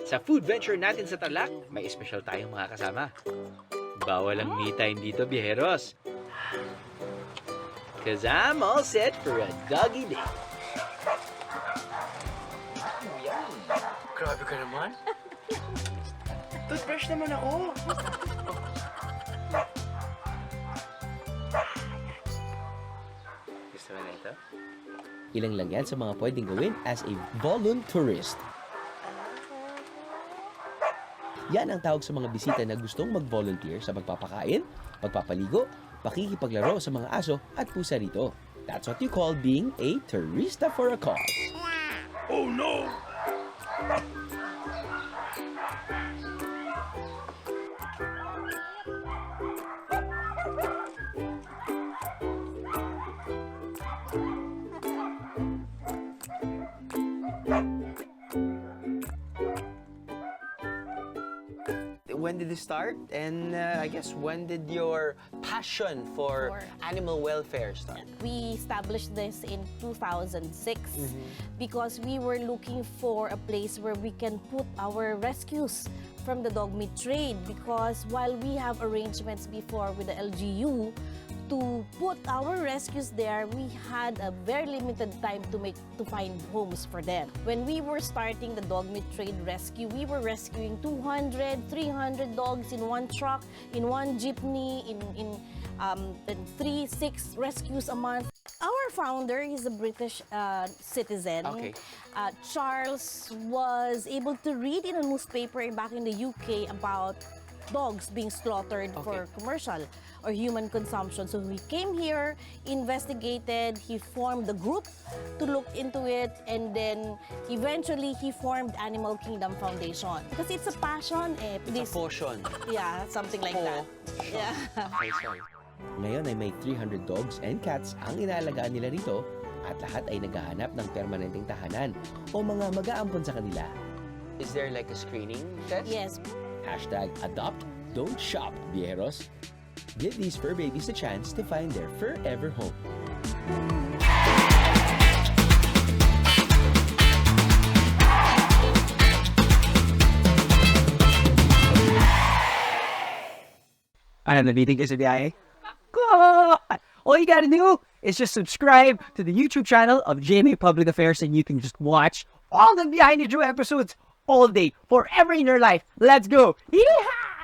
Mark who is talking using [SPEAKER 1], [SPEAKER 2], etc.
[SPEAKER 1] Sa food venture natin sa Tarlac, may espesyal tayong mga kasama. Bawal ang me time dito, biyaheros. Cause I'm all set for a doggy day.
[SPEAKER 2] Grabe ka naman.
[SPEAKER 1] Toothbrush naman ako. Gusto mo na ito?
[SPEAKER 3] Ilang lang yan sa mga pwedeng gawin as a volun-tourist. Yan ang tawag sa mga bisita na gustong mag-volunteer sa magpapakain, magpapaligo, pakikipaglaro sa mga aso at pusa rito. That's what you call being a tourista for a cause.
[SPEAKER 1] Oh no!
[SPEAKER 2] When did it start? And I guess when did your passion for animal welfare start?
[SPEAKER 4] We established this in 2006 because we were looking for a place where we can put our rescues from the dog meat trade, because while we have arrangements before with the LGU to put our rescues there, we had a very limited time to find homes for them. When we were starting the dog meat trade rescue, we were rescuing 200, 300 dogs in one truck, in one jeepney, in 3-6 rescues a month. Our founder is a British citizen.
[SPEAKER 2] Okay.
[SPEAKER 4] Charles was able to read in a newspaper back in the UK about dogs being slaughtered for commercial or human consumption. So he came here, investigated, he formed a group to look into it, and then eventually he formed Animal Kingdom Foundation. Because it's a passion.
[SPEAKER 2] It's a potion.
[SPEAKER 4] Yeah, something like that. Yeah.
[SPEAKER 2] Okay, sorry.
[SPEAKER 3] Ngayon ay may 300 dogs and cats ang inaalagaan nila rito at lahat ay naghahanap ng permanenteng tahanan o mga mag-aampon sa kanila.
[SPEAKER 2] Is there like a screening test?
[SPEAKER 4] Yes.
[SPEAKER 3] #adopt, don't shop, Biyaheros. Give these fur babies a chance to find their forever home.
[SPEAKER 5] Ano, nabitin ka sa Biyahe? God! All you gotta do is just subscribe to the YouTube channel of GMA Public Affairs, and you can just watch all the Biyahe Drew episodes all day, forever in your life. Let's go! Yeehaw!